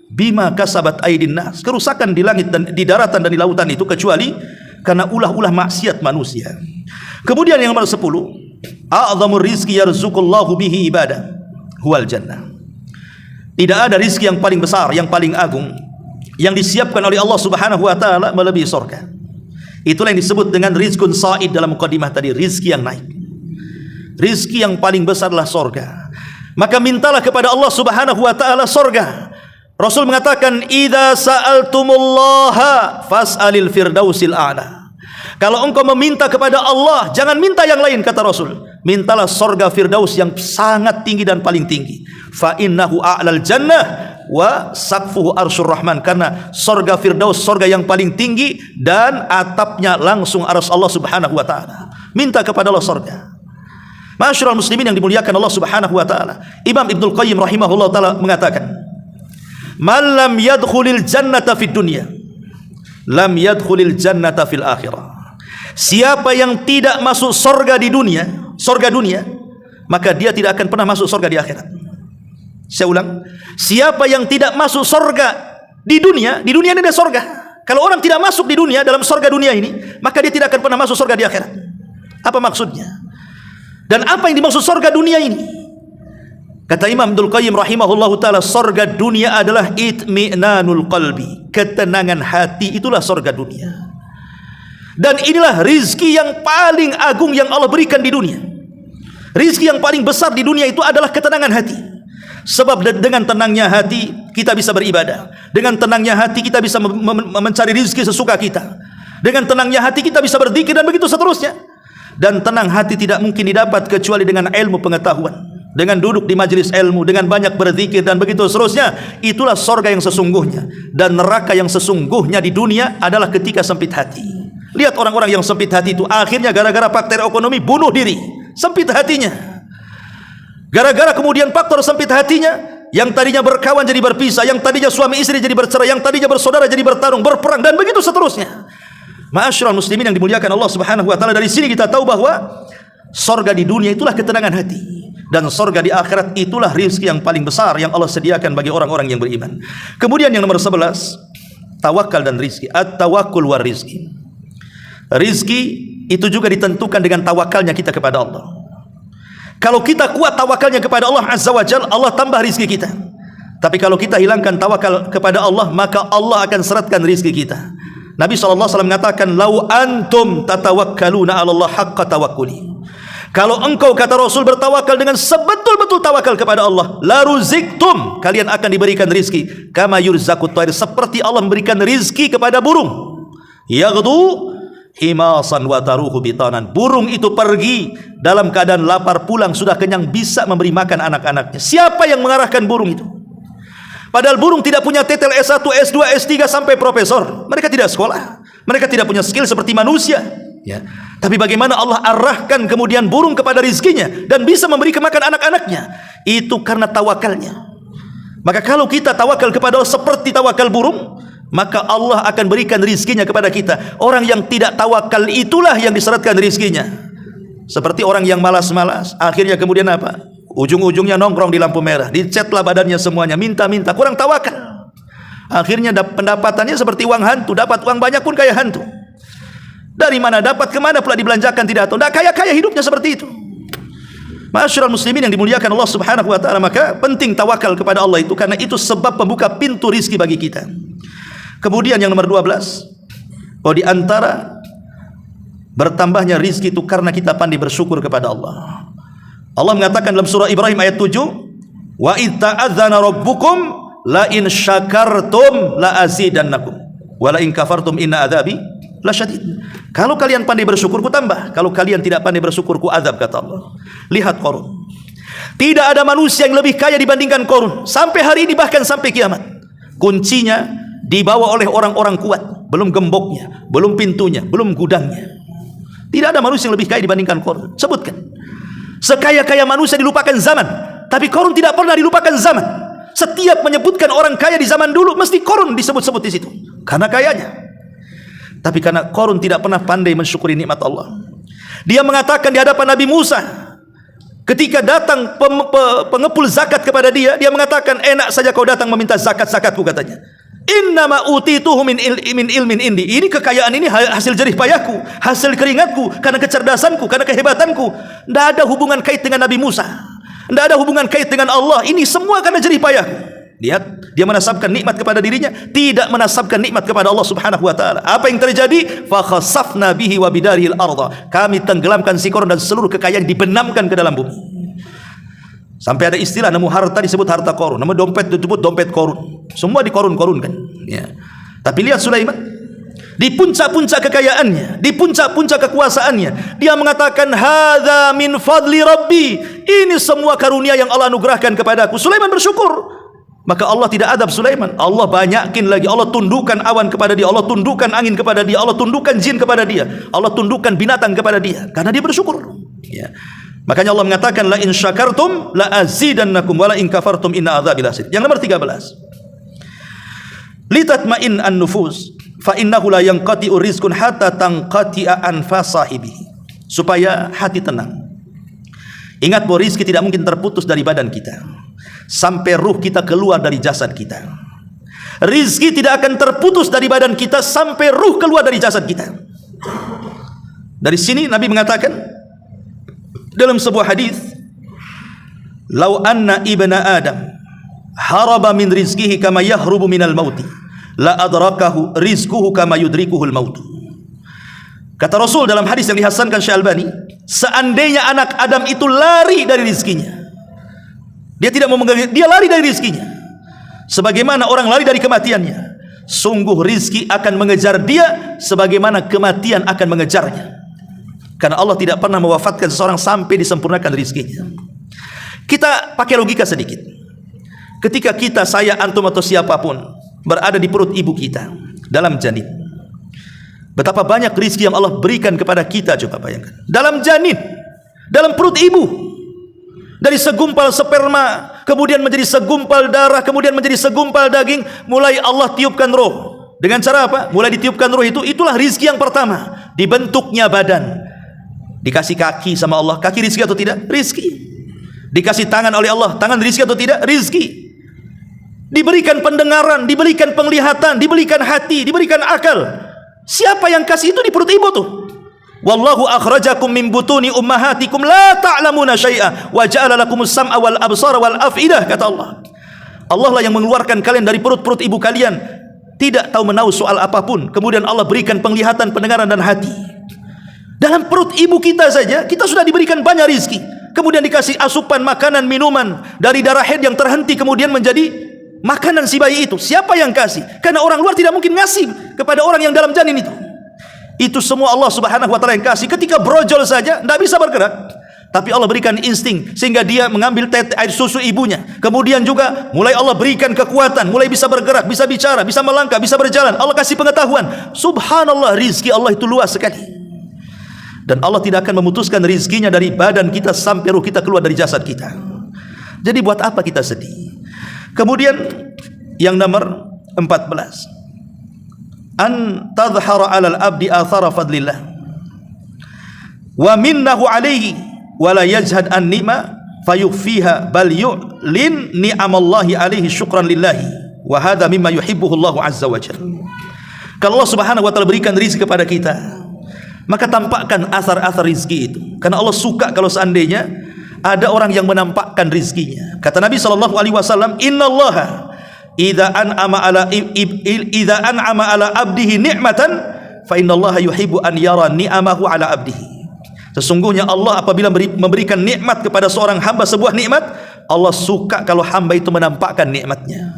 A: bima kasabat aydin nas. Kerusakan di langit dan di daratan dan di lautan itu kecuali karena ulah-ulah maksiat manusia. Kemudian yang nomor 10, a'zamur rizqi yarzuqullahu bihi ibadah huwal jannah. Tidak ada rizki yang paling besar, yang paling agung yang disiapkan oleh Allah Subhanahu wa taala melebihi surga. Itulah yang disebut dengan rizqun sa'id dalam mukadimah tadi, rizki yang naik. Rizki yang paling besar adalah surga. Maka mintalah kepada Allah Subhanahu wa taala surga. Rasul mengatakan, "Idza sa'altumullaha fas'alil firdausil a'la." Kalau engkau meminta kepada Allah, jangan minta yang lain, kata Rasul. Mintalah surga firdaus yang sangat tinggi dan paling tinggi. Fa innahu a'lal jannah wa saqfuhu arsyur rahman. Karena surga firdaus surga yang paling tinggi dan atapnya langsung arsy Allah Subhanahu wa taala. Minta kepada Allah surga. Ma'asyiral muslimin yang dimuliakan Allah Subhanahu wa taala. Imam Ibnul Qayyim rahimahullah taala mengatakan, "Man lam yadkhulil jannata fid dunya, lam yadkhulil jannata fil akhirah." Siapa yang tidak masuk surga di dunia, surga dunia, maka dia tidak akan pernah masuk surga di akhirat. Saya ulang, siapa yang tidak masuk surga di dunia ini ada surga. Kalau orang tidak masuk di dunia, dalam surga dunia ini, maka dia tidak akan pernah masuk surga di akhirat. Apa maksudnya? Dan apa yang dimaksud surga dunia ini? Kata Imam Ibnul Qayyim rahimahullahu taala, surga dunia adalah itmi'nanul qalbi, ketenangan hati, itulah surga dunia. Dan inilah rizki yang paling agung yang Allah berikan di dunia. Rizki yang paling besar di dunia itu adalah ketenangan hati. Sebab dengan tenangnya hati kita bisa beribadah. Dengan tenangnya hati kita bisa mencari rizki sesuka kita. Dengan tenangnya hati kita bisa berzikir dan begitu seterusnya. Dan tenang hati tidak mungkin didapat kecuali dengan ilmu pengetahuan, dengan duduk di majelis ilmu, dengan banyak berzikir dan begitu seterusnya. Itulah surga yang sesungguhnya. Dan neraka yang sesungguhnya di dunia adalah ketika sempit hati. Lihat orang-orang yang sempit hati itu akhirnya gara-gara faktor ekonomi bunuh diri, sempit hatinya. Gara-gara kemudian faktor sempit hatinya, yang tadinya berkawan jadi berpisah, yang tadinya suami istri jadi bercerai, yang tadinya bersaudara jadi bertarung, berperang dan begitu seterusnya. Ma'asyiral muslimin yang dimuliakan Allah Subhanahu wa taala, dari sini kita tahu bahwa surga di dunia itulah ketenangan hati, dan surga di akhirat itulah rezeki yang paling besar yang Allah sediakan bagi orang-orang yang beriman. Kemudian yang nomor 11, tawakal dan rezeki. At-tawakkul war rizki. Rizki itu juga ditentukan dengan tawakalnya kita kepada Allah. Kalau kita kuat tawakalnya kepada Allah Azza wa Jalla, Allah tambah rizki kita. Tapi kalau kita hilangkan tawakal kepada Allah, maka Allah akan seratkan rizki kita. Nabi SAW mengatakan, "Lau antum tatawakkaluna 'ala Allah haqqa tawakkuli." Kalau engkau, kata Rasul, bertawakal dengan sebetul-betul tawakal kepada Allah, la ruziktum, kalian akan diberikan rizki kama yurzaqut thair, seperti Allah memberikan rizki kepada burung. Yaghdu himasan wa taruhu bitanan. Burung itu pergi dalam keadaan lapar, pulang sudah kenyang, bisa memberi makan anak-anaknya. Siapa yang mengarahkan burung itu? Padahal burung tidak punya titel S1, S2, S3 sampai profesor. Mereka tidak sekolah. Mereka tidak punya skill seperti manusia, ya. Tapi bagaimana Allah arahkan kemudian burung kepada rizkinya dan bisa memberi makan anak-anaknya? Itu karena tawakalnya. Maka kalau kita tawakal kepada Allah seperti tawakal burung, maka Allah akan berikan rizkinya kepada kita. Orang yang tidak tawakal itulah yang diseratkan rizkinya. Seperti orang yang malas-malas, akhirnya kemudian apa? Ujung-ujungnya nongkrong di lampu merah, dicetlah badannya semuanya, minta-minta, kurang tawakal. Akhirnya pendapatannya seperti uang hantu, dapat uang banyak pun kayak hantu. Dari mana dapat, kemana pula dibelanjakan tidak tahu. Tidak kaya-kaya hidupnya seperti itu. Ma'asyiral muslimin yang dimuliakan Allah Subhanahu wa taala, maka penting tawakal kepada Allah itu, karena itu sebab pembuka pintu rizki bagi kita. Kemudian yang nomor 12, bahwa di antara bertambahnya rizki itu karena kita pandai bersyukur kepada Allah. Allah mengatakan dalam surah Ibrahim ayat 7, wa idh ta'adzana rabbukum la in syakartum la azidannakum wa la in kafartum inna adzabi lasyadid. Kalau kalian pandai bersyukur, ku tambah. Kalau kalian tidak pandai bersyukur, ku azab, kata Allah. Lihat Qarun. Tidak ada manusia yang lebih kaya dibandingkan Qarun. Sampai hari ini, bahkan sampai kiamat. Kuncinya dibawa oleh orang-orang kuat. Belum gemboknya, belum pintunya, belum gudangnya. Tidak ada manusia yang lebih kaya dibandingkan Qarun. Sebutkan. Sekaya-kaya manusia dilupakan zaman, tapi Qarun tidak pernah dilupakan zaman. Setiap menyebutkan orang kaya di zaman dulu, mesti Qarun disebut-sebut di situ, karena kayanya. Tapi karena Qarun tidak pernah pandai mensyukuri nikmat Allah, dia mengatakan di hadapan Nabi Musa ketika datang pengepul zakat kepada dia, dia mengatakan, enak saja kau datang meminta zakat-zakatku, katanya. Innama utituhu min ilmin indi. Ini kekayaan ini hasil jerih payahku, hasil keringatku, karena kecerdasanku, karena kehebatanku. Tidak ada hubungan kait dengan Nabi Musa, tidak ada hubungan kait dengan Allah. Ini semua karena jerih payahku. Lihat, dia menasabkan nikmat kepada dirinya, tidak menasabkan nikmat kepada Allah Subhanahu wa taala. Apa yang terjadi? Fa khasafna bihi wa bidarihil ardh. Kami tenggelamkan si Qarun dan seluruh kekayaan dibenamkan ke dalam bumi. Sampai ada istilah, nama harta disebut harta Qarun, nama dompet disebut dompet Qarun. Semua dikorun-korunkan, ya. Tapi lihat Sulaiman, di puncak-puncak kekayaannya, di puncak-puncak kekuasaannya, dia mengatakan, hadza min fadli rabbi. Ini semua karunia yang Allah anugerahkan kepadaku. Sulaiman bersyukur. Maka Allah tidak adab Sulaiman. Allah banyakin lagi. Allah tundukkan awan kepada dia, Allah tundukkan angin kepada dia, Allah tundukkan jin kepada dia, Allah tundukkan binatang kepada dia, karena dia bersyukur, ya. Makanya Allah mengatakan, la in syakartum la azidannakum wa la in kafartum inna adzabi lasyadid. Yang nomor 13, litatma'in an-nufus fa innahu la yanqati'u rizqun hatta tanqati'a anfas sahibihi. Supaya hati tenang. Ingat bahwa rizki tidak mungkin terputus dari badan kita sampai ruh kita keluar dari jasad kita. Rizki tidak akan terputus dari badan kita sampai ruh keluar dari jasad kita. Dari sini Nabi mengatakan dalam sebuah hadis, "Lau anna ibna Adam haraba min rizkihi kama yahrubu minal mauti, la adrakahu rizquhu kama yudrikuhul maut." Kata Rasul dalam hadis yang dihasankan Syekh Albani, seandainya anak Adam itu lari dari rizkinya, dia tidak mau mengganggu, dia lari dari rizkinya sebagaimana orang lari dari kematiannya, sungguh rizki akan mengejar dia sebagaimana kematian akan mengejarnya. Karena Allah tidak pernah mewafatkan seseorang sampai disempurnakan rizkinya. Kita pakai logika sedikit. Ketika kita, saya, antum atau siapapun berada di perut ibu kita dalam janin, betapa banyak rizki yang Allah berikan kepada kita. Coba bayangkan, dalam janin, dalam perut ibu, dari segumpal sperma, kemudian menjadi segumpal darah, kemudian menjadi segumpal daging, mulai Allah tiupkan roh. Dengan cara apa? Mulai ditiupkan roh itu, itulah rizki yang pertama. Dibentuknya badan, dikasih kaki sama Allah, kaki rizki atau tidak? Rizki. Dikasih tangan oleh Allah, tangan rizki atau tidak? Rizki. Diberikan pendengaran, diberikan penglihatan, diberikan hati, diberikan akal. Siapa yang kasih itu di perut ibu tuh? Wallahu akhrajakum min butuni ummahatikum la ta'lamuna syai'a wa ja'ala lakumus sam'a wal absara wal af'idah, kata Allah. Allah lah yang mengeluarkan kalian dari perut-perut ibu kalian, tidak tahu menahu soal apapun, kemudian Allah berikan penglihatan, pendengaran dan hati. Dalam perut ibu kita saja kita sudah diberikan banyak rizki, kemudian dikasih asupan makanan, minuman dari darah haid yang terhenti kemudian menjadi makanan si bayi itu. Siapa yang kasih? Karena orang luar tidak mungkin ngasih kepada orang yang dalam janin itu. Itu semua Allah Subhanahu wa taala yang kasih. Ketika brojol saja tidak bisa bergerak, tapi Allah berikan insting sehingga dia mengambil air susu ibunya. Kemudian juga mulai Allah berikan kekuatan, mulai bisa bergerak, bisa bicara, bisa melangkah, bisa berjalan. Allah kasih pengetahuan. Subhanallah, rizki Allah itu luas sekali. Dan Allah tidak akan memutuskan rizkinya dari badan kita sampai ruh kita keluar dari jasad kita. Jadi buat apa kita sedih? Kemudian yang nomor 14, an tadhhara 'alal abdi athara fadlillah wa minnahu 'alaihi wa la yajhad an ni'ma fayukhfiha bal yu'lin ni'amallahi 'alaihi syukran lillahi wa hadha mimma yuhibbuhu Allah azza wa jalla. Kalau Allah Subhanahu wa taala berikan rezeki kepada kita, maka tampakkan asar-asar rizki itu. Karena Allah suka kalau seandainya ada orang yang menampakkan rizkinya. Kata Nabi SAW, innallaha idza an'ama ala abdihi ni'matan fa innallaha yuhibbu an yara ni'amahu ala abdihi. Sesungguhnya Allah apabila memberikan nikmat kepada seorang hamba, sebuah nikmat, Allah suka kalau hamba itu menampakkan nikmatnya.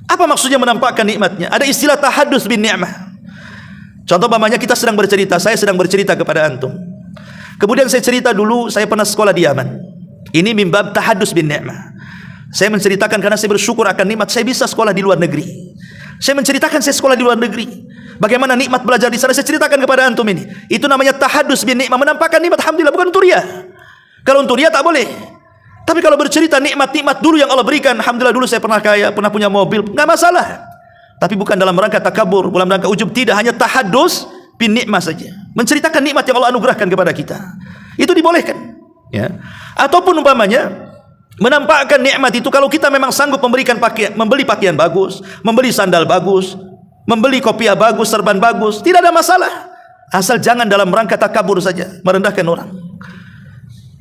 A: Apa maksudnya menampakkan nikmatnya? Ada istilah tahadduts bin ni'mah. Contoh umpamanya kita sedang bercerita, saya sedang bercerita kepada antum. Kemudian saya cerita dulu saya pernah sekolah di Yaman. Ini min bab tahadduts bin ni'mah. Saya menceritakan karena saya bersyukur akan nikmat saya bisa sekolah di luar negeri. Saya menceritakan saya sekolah di luar negeri. Bagaimana nikmat belajar di sana saya ceritakan kepada antum ini. Itu namanya tahadduts bin ni'mah, menampakkan nikmat. Alhamdulillah, bukan untuk riya. Kalau untuk riya tak boleh. Tapi kalau bercerita nikmat-nikmat dulu yang Allah berikan, alhamdulillah dulu saya pernah kaya, pernah punya mobil, enggak masalah. Tapi bukan dalam rangka takabur, dalam rangka ujub, tidak, hanya tahadus bin nikmah saja. Menceritakan nikmat yang Allah anugerahkan kepada kita. Itu dibolehkan. Ya. Ataupun umpamanya menampakkan nikmat itu kalau kita memang sanggup membeli pakaian bagus, membeli sandal bagus, membeli kopiah bagus, serban bagus, tidak ada masalah. Asal jangan dalam rangka takabur saja, merendahkan orang.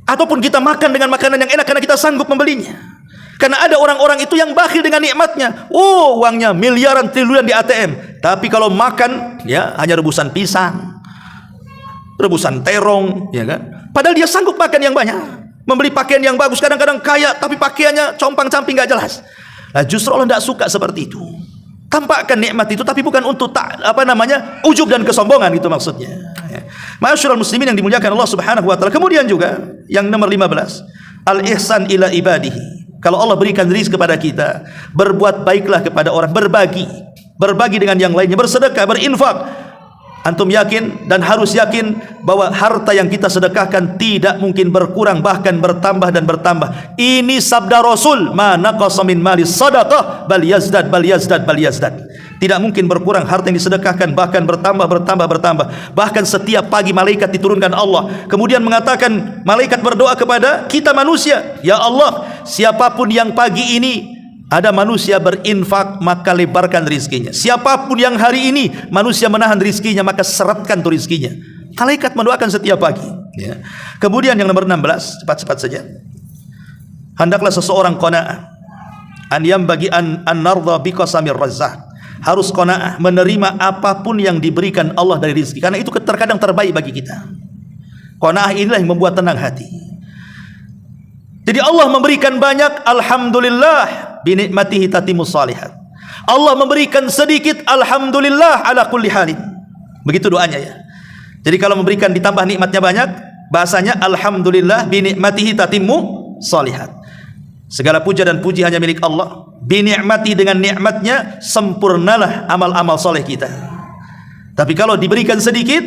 A: Ataupun kita makan dengan makanan yang enak karena kita sanggup membelinya. Karena ada orang-orang itu yang bakhil dengan nikmatnya. Oh, uangnya miliaran triliunan di ATM, tapi kalau makan ya hanya rebusan pisang, rebusan terong, ya kan? Padahal dia sanggup makan yang banyak, membeli pakaian yang bagus, kadang-kadang kaya tapi pakaiannya compang-camping gak jelas. Nah, justru Allah tidak suka seperti itu. Tampakkan nikmat itu, tapi bukan untuk ujub dan kesombongan, itu maksudnya. Ma'asyiral muslimin yang dimuliakan Allah Subhanahu wa taala. Kemudian juga yang nomor 15, al-ihsan ila ibadihi. Kalau Allah berikan rezeki kepada kita, berbuat baiklah kepada orang, berbagi dengan yang lainnya, bersedekah, berinfak. Antum yakin dan harus yakin bahwa harta yang kita sedekahkan tidak mungkin berkurang, bahkan bertambah dan bertambah. Ini sabda Rasul, ma naqasa min mali sadaqah bal yazdad bal yazdad bal yazdad. Tidak mungkin berkurang harta yang disedekahkan, bahkan bertambah. Bahkan setiap pagi malaikat diturunkan Allah, kemudian mengatakan, malaikat berdoa kepada kita manusia, ya Allah, siapapun yang pagi ini ada manusia berinfak, maka lebarkan rizkinya. Siapapun yang hari ini manusia menahan rizkinya, maka seratkan tuh rizkinya. Malaikat mendoakan setiap pagi, ya. Kemudian yang nomor 16, cepat-cepat saja. Hendaklah seseorang qanaah, an yambagi an nardha bi qasamir razzaq. Harus qanaah, menerima apapun yang diberikan Allah dari rizki, karena itu terkadang terbaik bagi kita. Qanaah inilah yang membuat tenang hati. Jadi Allah memberikan banyak, alhamdulillah, binikmatihi tatimus salihat. Allah memberikan sedikit, alhamdulillah ala kulli halin. Begitu doanya ya. Jadi kalau memberikan ditambah nikmatnya banyak, bahasanya alhamdulillah binikmatihi tatimmu salihat. Segala puja dan puji hanya milik Allah. Binikmati, dengan nikmatnya sempurnalah amal-amal soleh kita. Tapi kalau diberikan sedikit,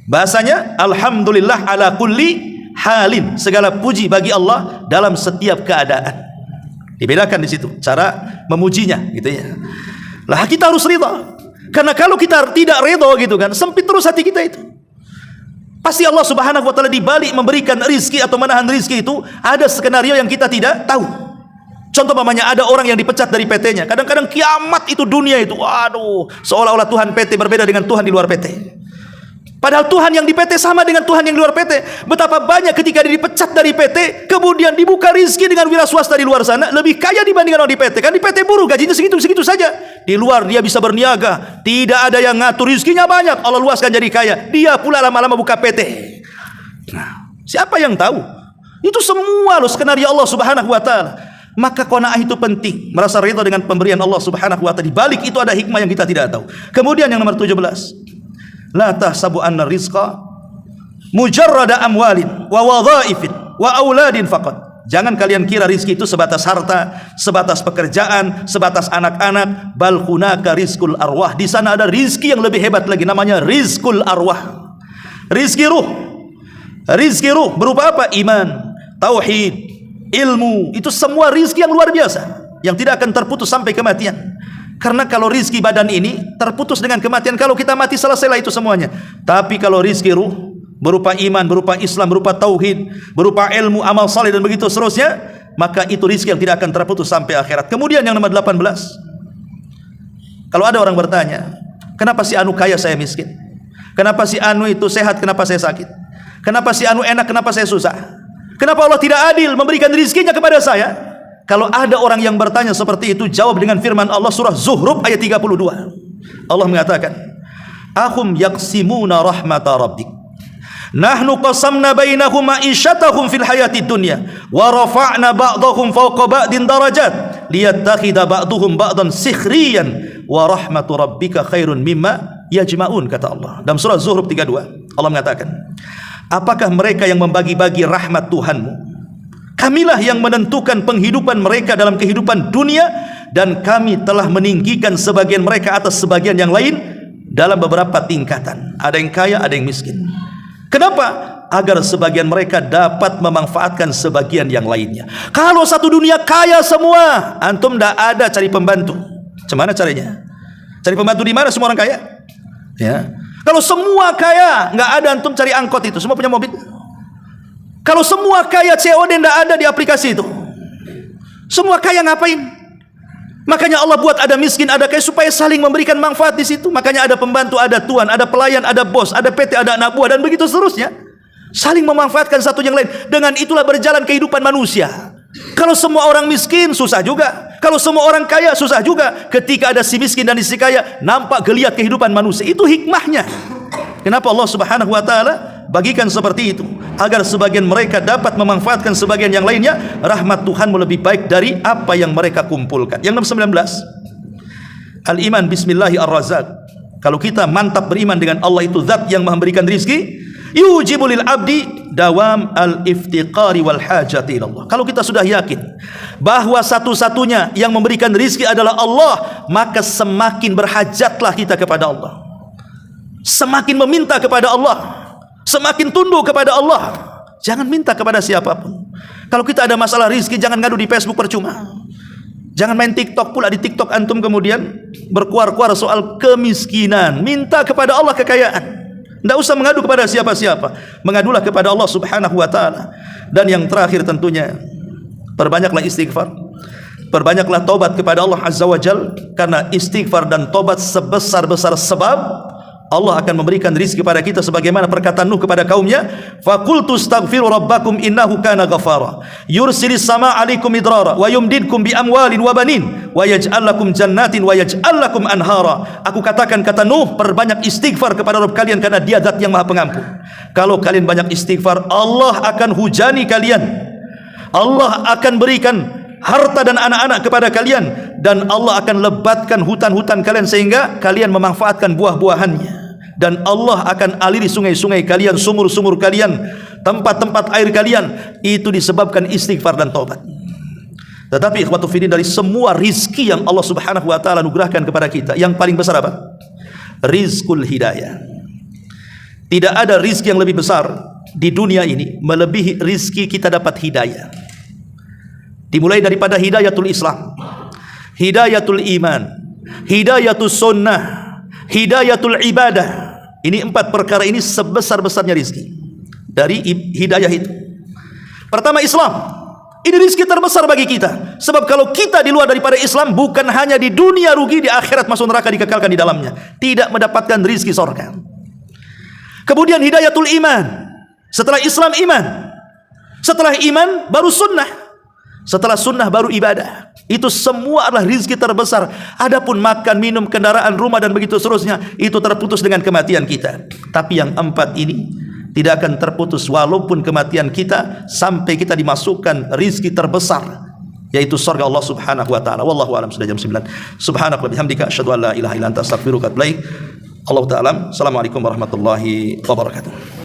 A: bahasanya alhamdulillah ala kulli halin, segala puji bagi Allah dalam setiap keadaan. Dibedakan di situ cara memujinya, gitu ya. Lah kita harus ridha. Karena kalau kita tidak ridha gitu kan, sempit terus hati kita itu. Pasti Allah Subhanahu wa taala di balik memberikan rizki atau menahan rizki itu ada skenario yang kita tidak tahu. Contoh namanya ada orang yang dipecat dari PT-nya. Kadang-kadang kiamat itu dunia itu, waduh, seolah-olah Tuhan PT berbeda dengan Tuhan di luar PT. Padahal Tuhan yang di PT sama dengan Tuhan yang di luar PT. Betapa banyak ketika dia dipecat dari PT, kemudian dibuka rizki dengan wira swasta di luar sana, lebih kaya dibandingkan orang di PT. Kan di PT buruh gajinya segitu-segitu saja. Di luar dia bisa berniaga, tidak ada yang ngatur, rizkinya banyak, Allah luaskan jadi kaya. Dia pula lama-lama buka PT. Nah, siapa yang tahu? Itu semua loh skenario Allah Subhanahu wa taala. Maka qanaah itu penting, merasa ridha dengan pemberian Allah Subhanahu wa taala. Di balik itu ada hikmah yang kita tidak tahu. Kemudian yang nomor 17, la tahsabu anna rizqa mujarrada amwalin wa wadhaifin wa auladin faqat. Jangan kalian kira rizki itu sebatas harta, sebatas pekerjaan, sebatas anak-anak. Bal hunaka rizqul arwah. Di sana ada rizki yang lebih hebat lagi, namanya rizqul arwah. Rizki ruh. Rizki ruh berupa apa? Iman, tauhid, ilmu. Itu semua rizki yang luar biasa, yang tidak akan terputus sampai kematian. Karena kalau rizki badan ini terputus dengan kematian, kalau kita mati selesailah itu semuanya. Tapi kalau rizki ruh berupa iman, berupa Islam, berupa tauhid, berupa ilmu, amal saleh dan begitu seterusnya, maka itu rizki yang tidak akan terputus sampai akhirat. Kemudian yang nomor 18, kalau ada orang bertanya, kenapa si anu kaya saya miskin? Kenapa si anu itu sehat, kenapa saya sakit? Kenapa si anu enak, kenapa saya susah? Kenapa Allah tidak adil memberikan rizkinya kepada saya? Kalau ada orang yang bertanya seperti itu, jawab dengan firman Allah surah Zuhruf ayat 32. Allah mengatakan, ahum yaqsimuna rahmata rabbik, nahnu qasamna bainahum ma'isyatahum fil hayatid dunya wa rafa'na ba'dahum fawqa ba'din darajat liyattakhidha ba'duhum ba'dan sikhriyan wa rahmatu rabbika khairun mimma yajma'un, kata Allah dalam surah Zuhruf 32. Allah mengatakan, apakah mereka yang membagi-bagi rahmat Tuhanmu? Kamilah yang menentukan penghidupan mereka dalam kehidupan dunia, dan kami telah meninggikan sebagian mereka atas sebagian yang lain dalam beberapa tingkatan. Ada yang kaya, ada yang miskin. Kenapa? Agar sebagian mereka dapat memanfaatkan sebagian yang lainnya. Kalau satu dunia kaya semua, antum tidak ada cari pembantu. Macam mana caranya? Cari pembantu di mana semua orang kaya? Ya. Kalau semua kaya, nggak ada antum cari angkot itu, semua punya mobil. Kalau semua kaya COD nggak ada di aplikasi itu. Semua kaya ngapain? Makanya Allah buat ada miskin, ada kaya supaya saling memberikan manfaat di situ. Makanya ada pembantu, ada tuan, ada pelayan, ada bos, ada PT, ada anak buah dan begitu seterusnya. Saling memanfaatkan satu yang lain. Dengan itulah berjalan kehidupan manusia. Kalau semua orang miskin, susah juga. Kalau semua orang kaya, susah juga. Ketika ada si miskin dan si kaya, nampak geliat kehidupan manusia. Itu hikmahnya. Kenapa Allah Subhanahu wa ta'ala bagikan seperti itu? Agar sebagian mereka dapat memanfaatkan sebagian yang lainnya. Rahmat Tuhanmu lebih baik dari apa yang mereka kumpulkan. Yang nomor 19, Al-iman bismillahi ar-razak. Kalau kita mantap beriman dengan Allah itu zat yang memberikan rizki, yujibu lil abdi dawam al-iftiqari wal hajati ilallah. Kalau kita sudah yakin bahwa satu-satunya yang memberikan rizki adalah Allah, maka semakin berhajatlah kita kepada Allah, semakin meminta kepada Allah, semakin tunduk kepada Allah. Jangan minta kepada siapapun. Kalau kita ada masalah rizki, jangan ngadu di Facebook percuma. Jangan main TikTok pula. Di TikTok antum kemudian berkuar-kuar soal kemiskinan. Minta kepada Allah kekayaan. Tidak usah mengadu kepada siapa-siapa. Mengadulah kepada Allah Subhanahu wa ta'ala. Dan yang terakhir tentunya, perbanyaklah istighfar. Perbanyaklah taubat kepada Allah Azza wa Jal. Karena istighfar dan taubat sebesar-besar sebab Allah akan memberikan rizki kepada kita sebagaimana perkataan Nuh kepada kaumnya, faqultu astaghfiru rabbakum innahu kana ghafara yursilis samaa 'alaikum midrara wa yumdidkum bi amwalin wa banin wa yaj'al lakum jannatin wa yaj'al lakum anhara. Aku katakan, kata Nuh, perbanyak istighfar kepada Rabb kalian karena Dia zat yang Maha Pengampun. Kalau kalian banyak istighfar, Allah akan hujani kalian, Allah akan berikan harta dan anak-anak kepada kalian, dan Allah akan lebatkan hutan-hutan kalian sehingga kalian memanfaatkan buah-buahannya. Dan Allah akan aliri sungai-sungai kalian, sumur-sumur kalian, tempat-tempat air kalian. Itu disebabkan istighfar dan taubat. Tetapi ikhwatu fiddin, dari semua rizki yang Allah Subhanahu wa ta'ala anugerahkan kepada kita, yang paling besar apa? Rizkul hidayah. Tidak ada rizki yang lebih besar di dunia ini melebihi rizki kita dapat hidayah. Dimulai daripada hidayatul Islam, hidayatul iman, hidayatul sunnah, hidayatul ibadah. Ini 4 perkara ini sebesar-besarnya rizki dari hidayah itu. Pertama, Islam. Ini rizki terbesar bagi kita. Sebab kalau kita di luar daripada Islam, bukan hanya di dunia rugi, di akhirat masuk neraka dikekalkan di dalamnya, tidak mendapatkan rizki surga. Kemudian hidayatul iman. Setelah Islam, iman. Setelah iman baru sunnah. Setelah sunnah baru ibadah. Itu semua adalah rizki terbesar. Adapun makan, minum, kendaraan, rumah dan begitu seterusnya, itu terputus dengan kematian kita. Tapi yang 4 ini tidak akan terputus walaupun kematian kita, sampai kita dimasukkan rizki terbesar, yaitu surga Allah Subhanahu wa ta'ala. Wallahu a'lam. Sudah jam 9. Subhanallah bihamdika asyhadu an la ilaha illa anta astaghfiruka wa atubu ilaik. Allah ta'ala. Assalamualaikum warahmatullahi wabarakatuh.